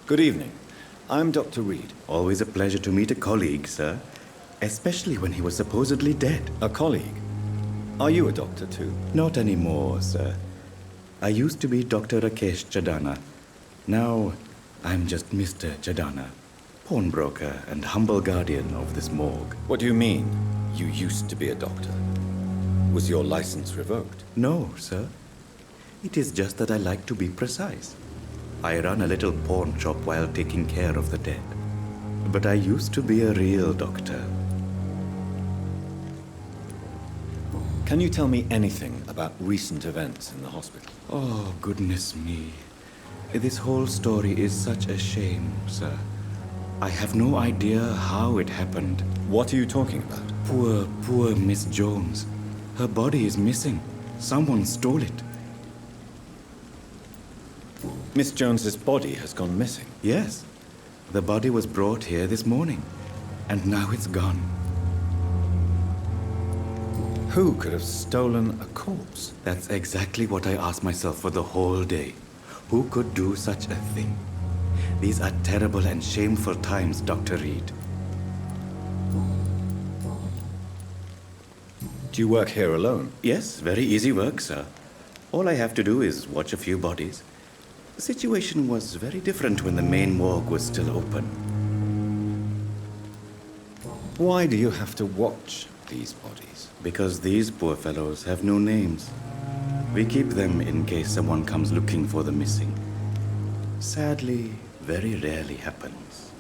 Good evening. I'm Dr. Reed. Always a pleasure to meet a colleague, sir. Especially when he was supposedly dead. A colleague? Are you a doctor too? Not anymore, sir. I used to be Dr. Rakesh Chadana. Now, I'm just Mr. Chadana, pawnbroker and humble guardian of this morgue. What do you mean, you used to be a doctor? Was your license revoked? No, sir. It is just that I like to be precise. I run a little pawn shop while taking care of the dead. But I used to be a real doctor. Can you tell me anything about recent events in the hospital? Oh, goodness me. This whole story is such a shame, sir. I have no idea how it happened. What are you talking about? Poor Miss Jones. Her body is missing. Someone stole it. Miss Jones's body has gone missing. Yes. The body was brought here this morning. And now it's gone. Who could have stolen a corpse? That's exactly what I asked myself for the whole day. Who could do such a thing? These are terrible and shameful times, Dr. Reed. Do you work here alone? Yes, very easy work, sir. All I have to do is watch a few bodies. The situation was very different when the main morgue was still open. Why do you have to watch these bodies? Because these poor fellows have no names. We keep them in case someone comes looking for the missing. Sadly, very rarely happens.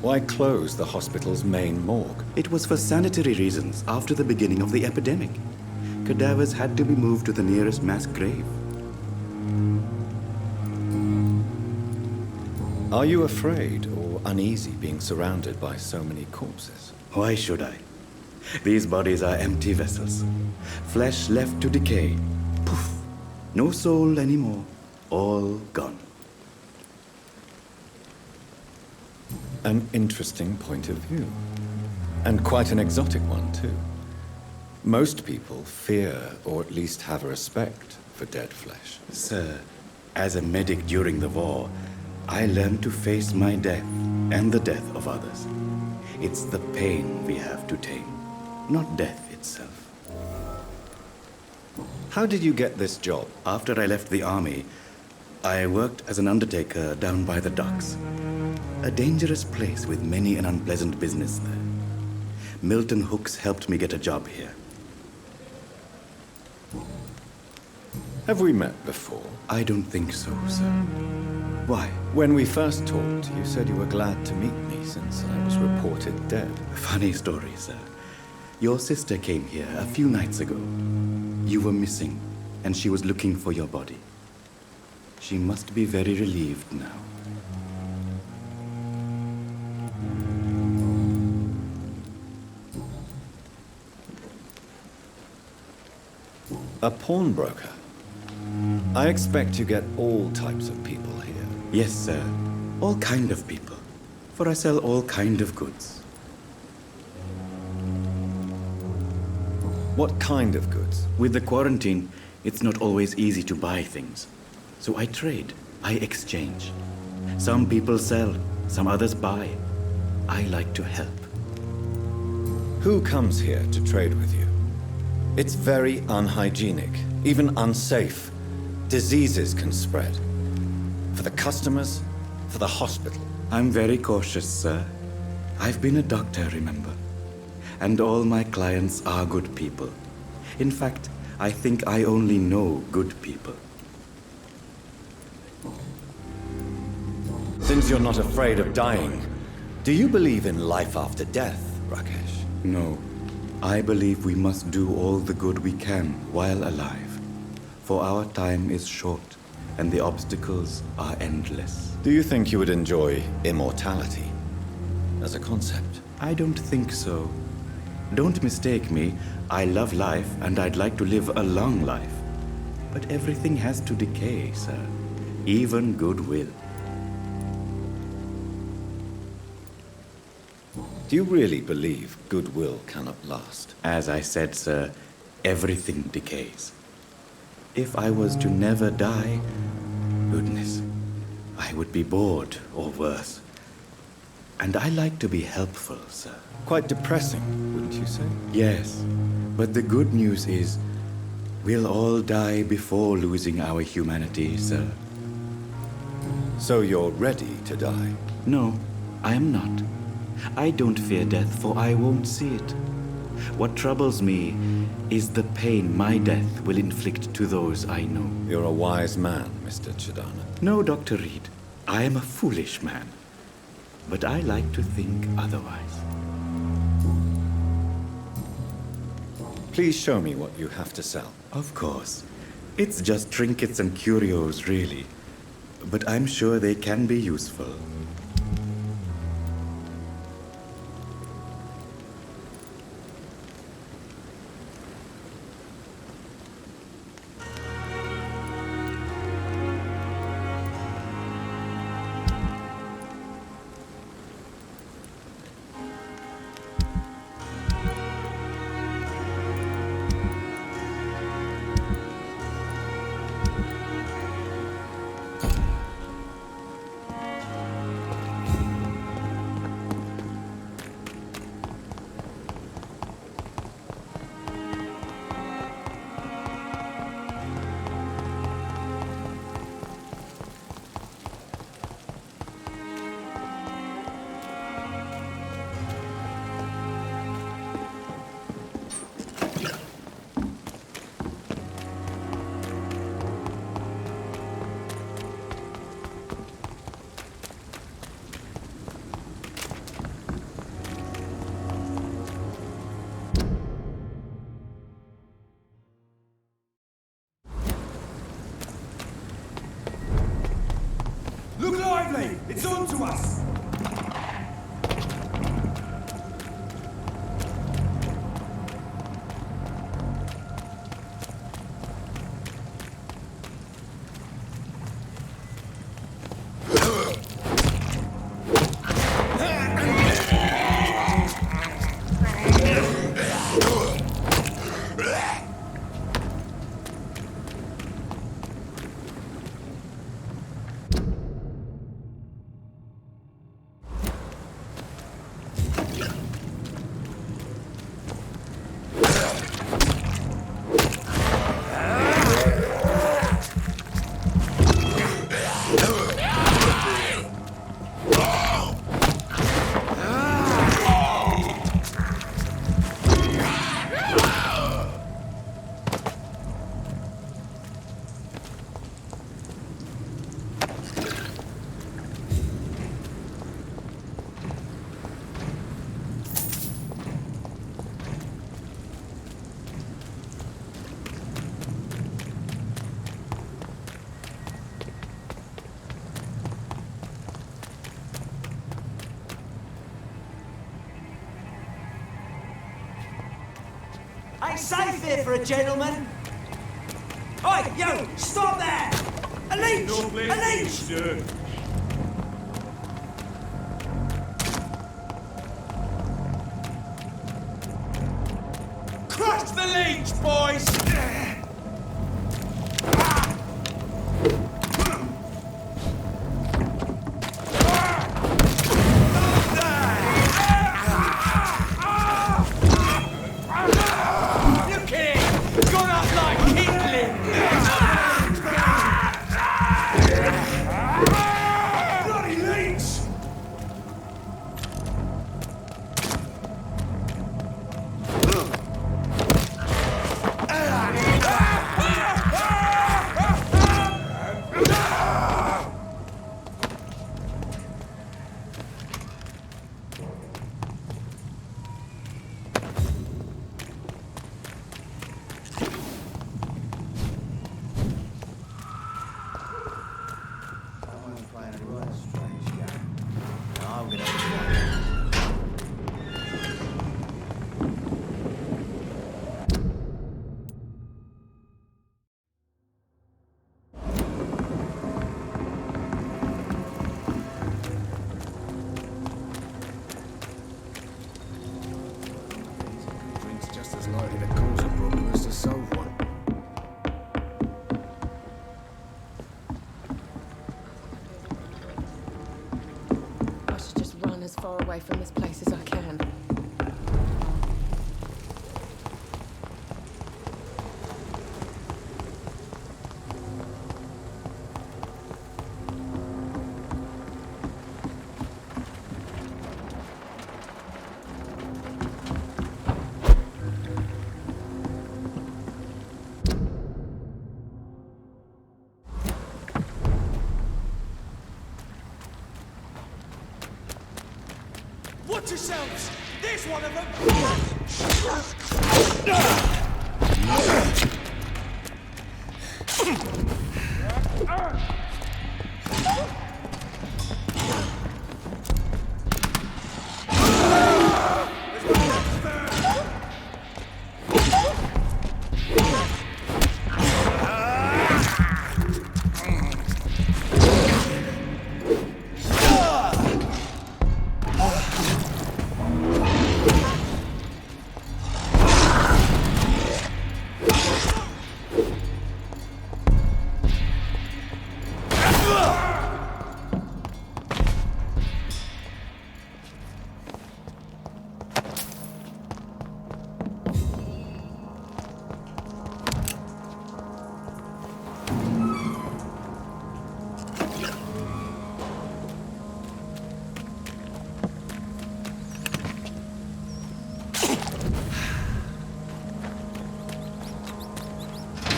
Why close the hospital's main morgue? It was for sanitary reasons after the beginning of the epidemic. Cadavers had to be moved to the nearest mass grave. Are you afraid or uneasy being surrounded by so many corpses? Why should I? These bodies are empty vessels. Flesh left to decay. Poof! No soul anymore. All gone. An interesting point of view. And quite an exotic one, too. Most people fear, or at least have a respect, for dead flesh. Sir, as a medic during the war, I learned to face my death and the death of others. It's the pain we have to tame, not death itself. How did you get this job? After I left the army, I worked as an undertaker down by the docks. A dangerous place with many an unpleasant business there. Milton Hooks helped me get a job here. Have we met before? I don't think so, sir. Why? When we first talked, you said you were glad to meet me since I was reported dead. Funny story, sir. Your sister came here a few nights ago. You were missing, and she was looking for your body. She must be very relieved now. A pawnbroker? I expect you get all types of people here. Yes, sir. All kind of people. For I sell all kind of goods. What kind of goods? With the quarantine, it's not always easy to buy things. So I trade. I exchange. Some people sell, some others buy. I like to help. Who comes here to trade with you? It's very unhygienic, even unsafe. Diseases can spread. For the customers, for the hospital. I'm very cautious, sir. I've been a doctor, remember? And all my clients are good people. In fact, I think I only know good people. Since you're not afraid of dying, do you believe in life after death, Rakesh? No. I believe we must do all the good we can while alive. For our time is short, and the obstacles are endless. Do you think you would enjoy immortality as a concept? I don't think so. Don't mistake me. I love life, and I'd like to live a long life. But everything has to decay, sir. Even goodwill. Do you really believe goodwill cannot last? As I said, sir, everything decays. If I was to never die, goodness, I would be bored or worse. And I like to be helpful, sir. Quite depressing, wouldn't you say? Yes, but the good news is we'll all die before losing our humanity, sir. So you're ready to die? No, I am not. I don't fear death, for I won't see it. What troubles me is the pain my death will inflict to those I know. You're a wise man, Mr. Chidana. No, Dr. Reed. I am a foolish man. But I like to think otherwise. Please show me what you have to sell. Of course. It's just trinkets and curios, really. But I'm sure they can be useful. Look lively! It's on to us! Ain't safe here for a gentleman. Oi, you! Stop there! A leech! A leech! Crush the leech, boys! away from this place as I can. Watch yourselves! There's one of them!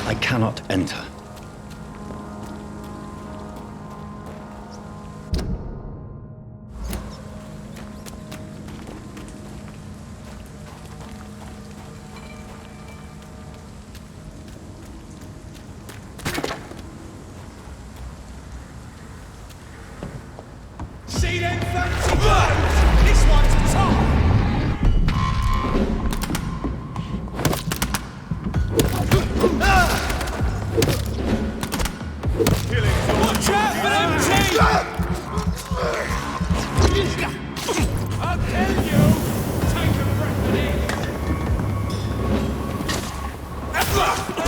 I cannot enter. See them fancy clothes? This one's a top! Watch out for them teeth! I'll tell you! Take a breath of this!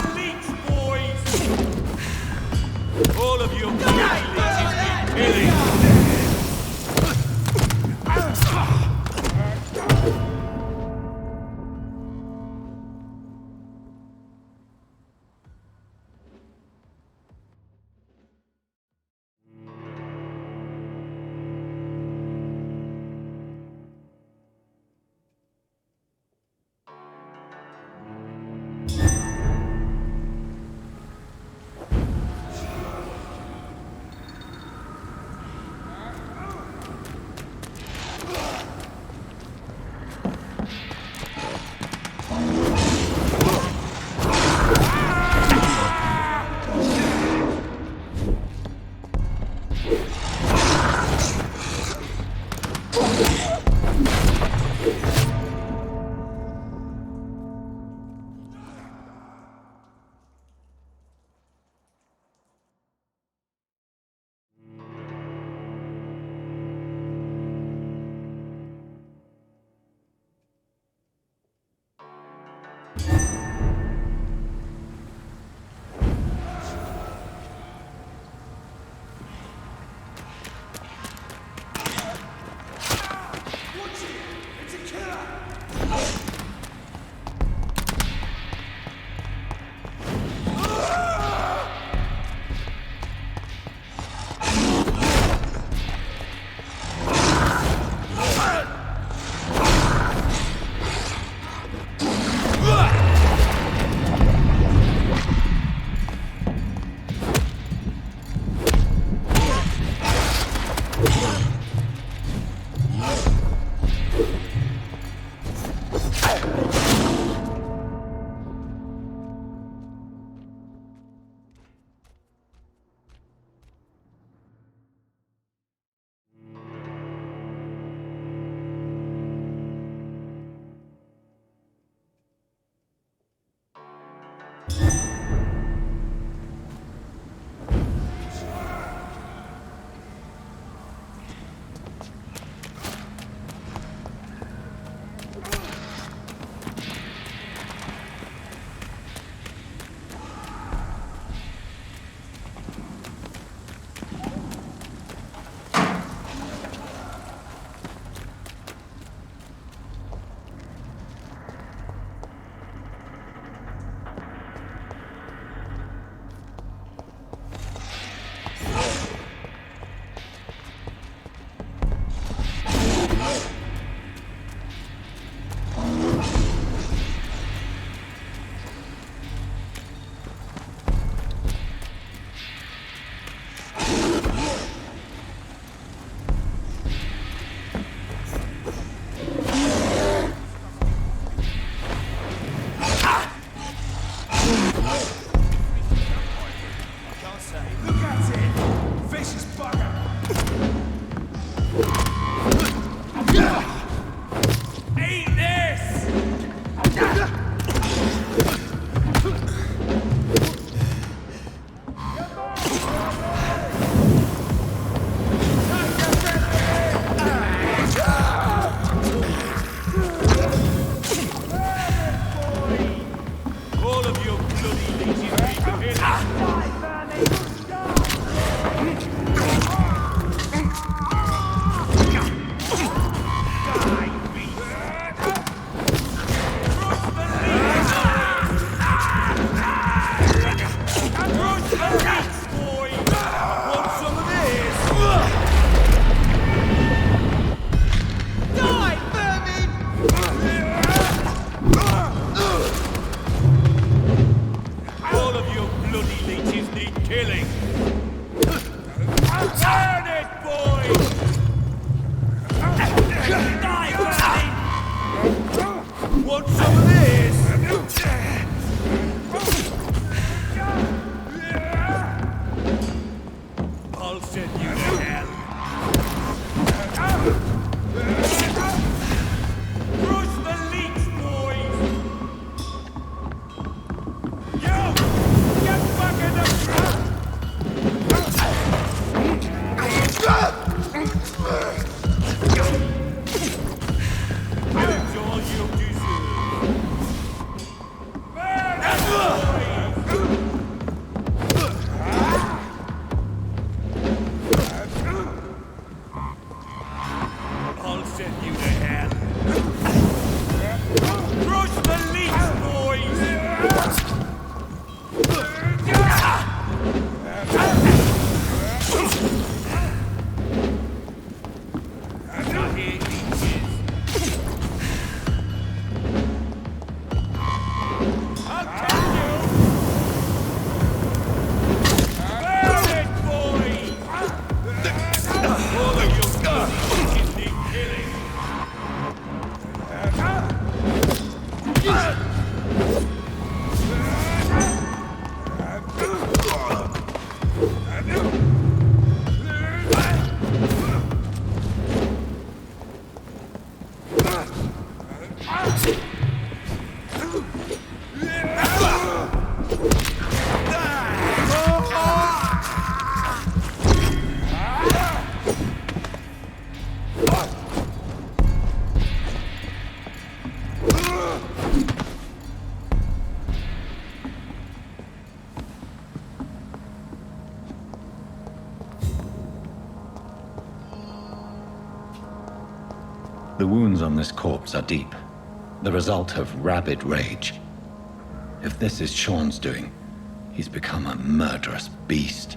Elite boys! All of you killing! wounds on this corpse are deep, the result of rabid rage. If this is Sean's doing, he's become a murderous beast.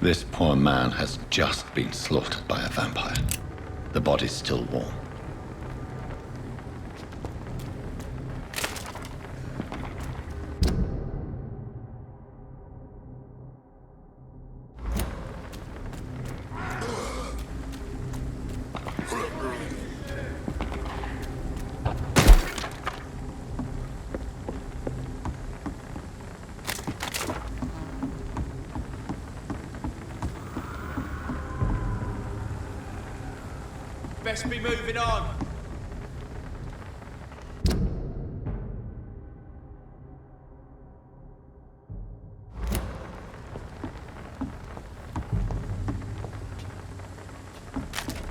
This poor man has just been slaughtered by a vampire. The body's still warm. Best be moving on.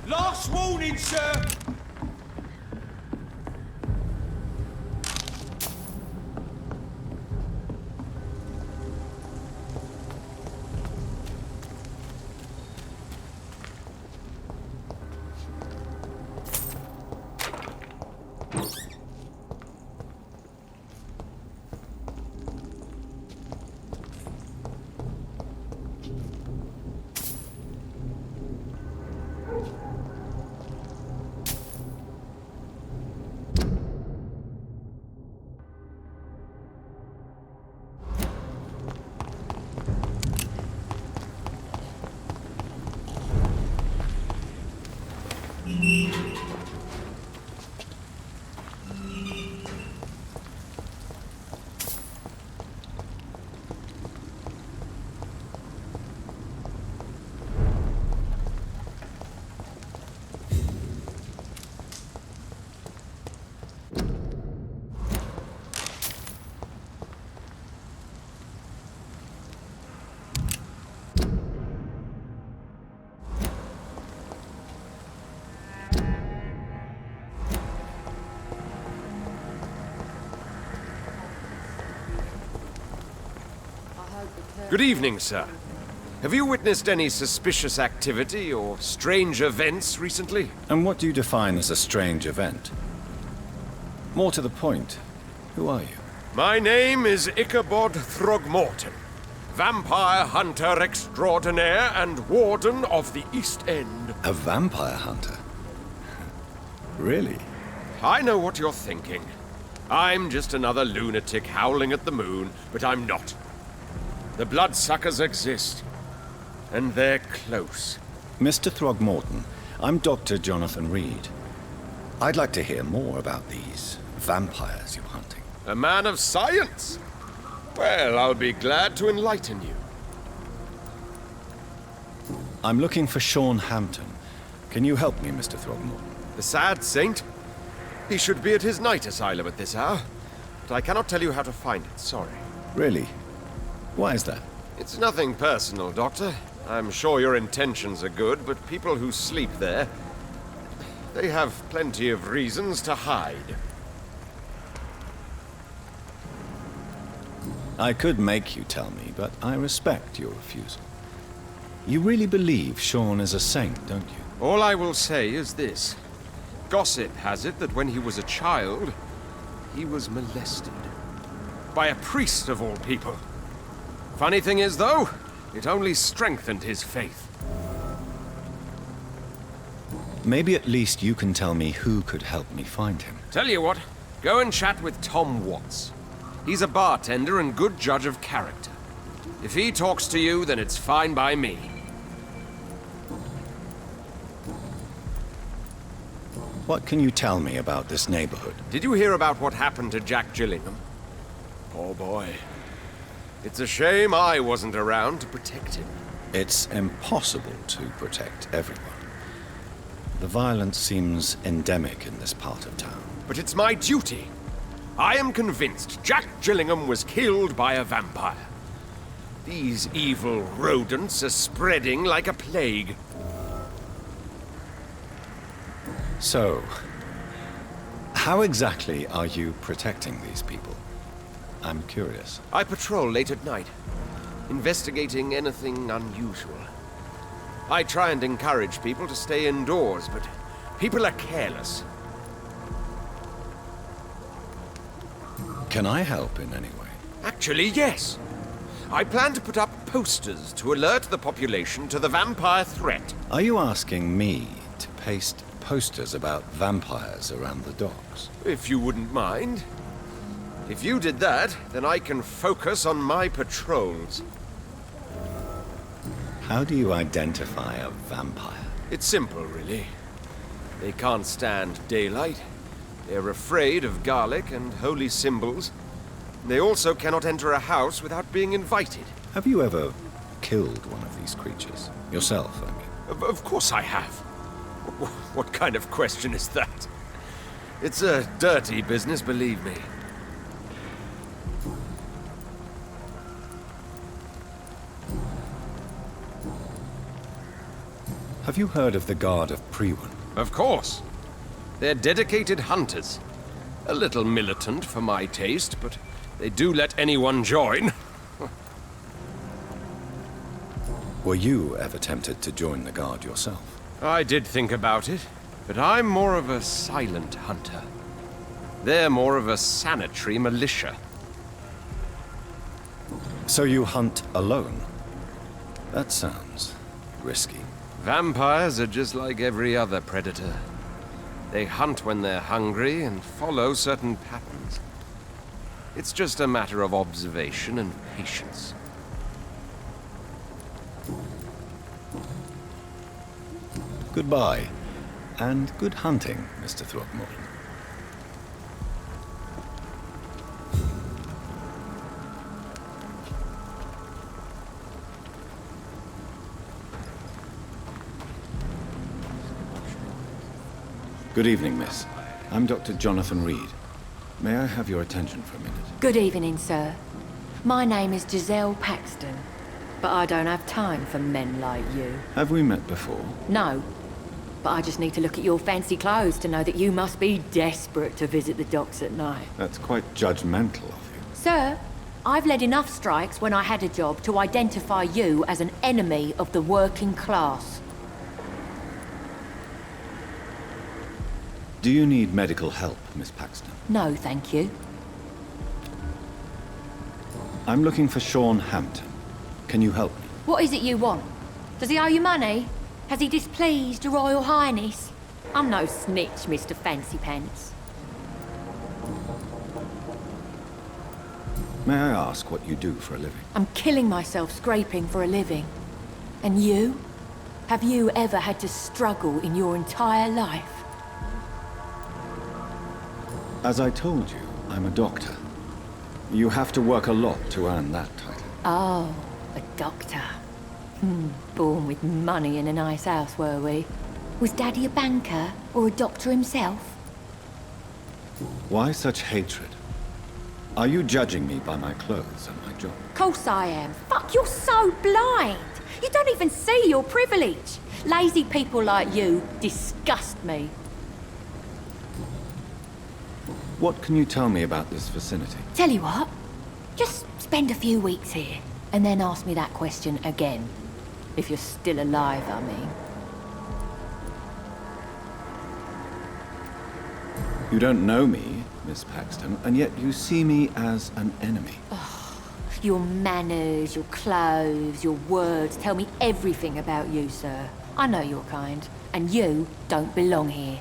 Last warning, sir! Good evening, sir. Have you witnessed any suspicious activity or strange events recently? And what do you define as a strange event? More to the point, who are you? My name is Ichabod Throgmorton, vampire hunter extraordinaire and warden of the East End. A vampire hunter? Really? I know what you're thinking. I'm just another lunatic howling at the moon, but I'm not. The bloodsuckers exist, and they're close. Mr. Throgmorton, I'm Dr. Jonathan Reed. I'd like to hear more about these vampires you're hunting. A man of science? Well, I'll be glad to enlighten you. I'm looking for Sean Hampton. Can you help me, Mr. Throgmorton? The sad saint? He should be at his night asylum at this hour, but I cannot tell you how to find it, sorry. Really? Why is that? It's nothing personal, Doctor. I'm sure your intentions are good, but people who sleep there, they have plenty of reasons to hide. I could make you tell me, but I respect your refusal. You really believe Sean is a saint, don't you? All I will say is this. Gossip has it that when he was a child, he was molested. By a priest of all people. Funny thing is, though, it only strengthened his faith. Maybe at least you can tell me who could help me find him. Tell you what, go and chat with Tom Watts. He's a bartender and good judge of character. If he talks to you, then it's fine by me. What can you tell me about this neighborhood? Did you hear about what happened to Jack Gillingham? Oh boy. It's a shame I wasn't around to protect him. It's impossible to protect everyone. The violence seems endemic in this part of town. But it's my duty. I am convinced Jack Gillingham was killed by a vampire. These evil rodents are spreading like a plague. So, how exactly are you protecting these people? I'm curious. I patrol late at night, investigating anything unusual. I try and encourage people to stay indoors, but people are careless. Can I help in any way? Actually, yes. I plan to put up posters to alert the population to the vampire threat. Are you asking me to paste posters about vampires around the docks? If you wouldn't mind. If you did that, then I can focus on my patrols. How do you identify a vampire? It's simple, really. They can't stand daylight. They're afraid of garlic and holy symbols. They also cannot enter a house without being invited. Have you ever killed one of these creatures? Yourself, I mean. Of course I have. What kind of question is that? It's a dirty business, believe me. Have you heard of the Guard of Priwen? Of course. They're dedicated hunters. A little militant for my taste, but they do let anyone join. Were you ever tempted to join the Guard yourself? I did think about it, but I'm more of a silent hunter. They're more of a sanitary militia. So you hunt alone? That sounds risky. Vampires are just like every other predator. They hunt when they're hungry and follow certain patterns. It's just a matter of observation and patience. Goodbye, and good hunting, Mr. Throgmorton. Good evening, miss. I'm Dr. Jonathan Reed. May I have your attention for a minute? Good evening, sir. My name is Giselle Paxton, but I don't have time for men like you. Have we met before? No, but I just need to look at your fancy clothes to know that you must be desperate to visit the docks at night. That's quite judgmental of you. Sir, I've led enough strikes when I had a job to identify you as an enemy of the working class. Do you need medical help, Miss Paxton? No, thank you. I'm looking for Sean Hampton. Can you help me? What is it you want? Does he owe you money? Has he displeased your Royal Highness? I'm no snitch, Mr. Fancy Pants. May I ask what you do for a living? I'm killing myself scraping for a living. And you? Have you ever had to struggle in your entire life? As I told you, I'm a doctor. You have to work a lot to earn that title. Oh, a doctor. Born with money in a nice house, were we? Was Daddy a banker or a doctor himself? Why such hatred? Are you judging me by my clothes and my job? Course I am. Fuck, you're so blind. You don't even see your privilege. Lazy people like you disgust me. What can you tell me about this vicinity? Tell you what, just spend a few weeks here, and then ask me that question again. If you're still alive, I mean. You don't know me, Miss Paxton, and yet you see me as an enemy. Your manners, your clothes, your words tell me everything about you, sir. I know your kind, and you don't belong here.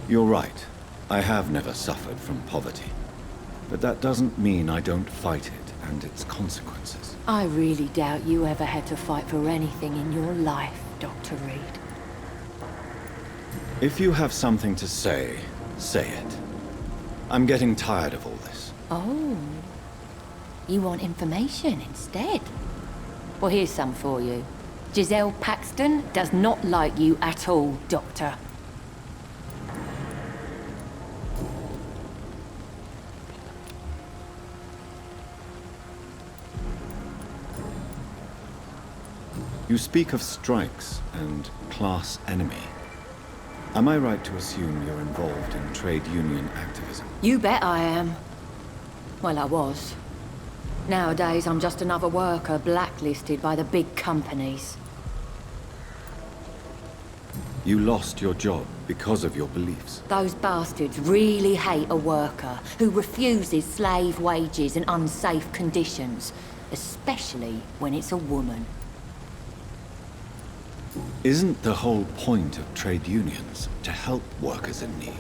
You're right. I have never suffered from poverty. But that doesn't mean I don't fight it and its consequences. I really doubt you ever had to fight for anything in your life, Dr. Reed. If you have something to say, say it. I'm getting tired of all this. Oh. You want information instead? Well, here's some for you. Giselle Paxton does not like you at all, Doctor. You speak of strikes and class enemy. Am I right to assume you're involved in trade union activism? You bet I am. Well, I was. Nowadays, I'm just another worker blacklisted by the big companies. You lost your job because of your beliefs. Those bastards really hate a worker who refuses slave wages and unsafe conditions, especially when it's a woman. Isn't the whole point of trade unions to help workers in need?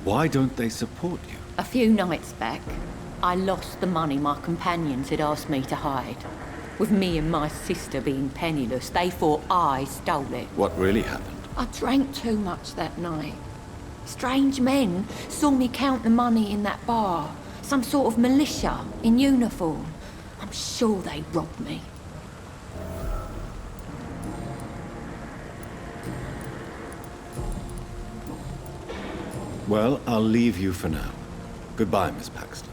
Why don't they support you? A few nights back, I lost the money my companions had asked me to hide. With me and my sister being penniless, they thought I stole it. What really happened? I drank too much that night. Strange men saw me count the money in that bar. Some sort of militia in uniform. I'm sure they robbed me. Well, I'll leave you for now. Goodbye, Miss Paxton.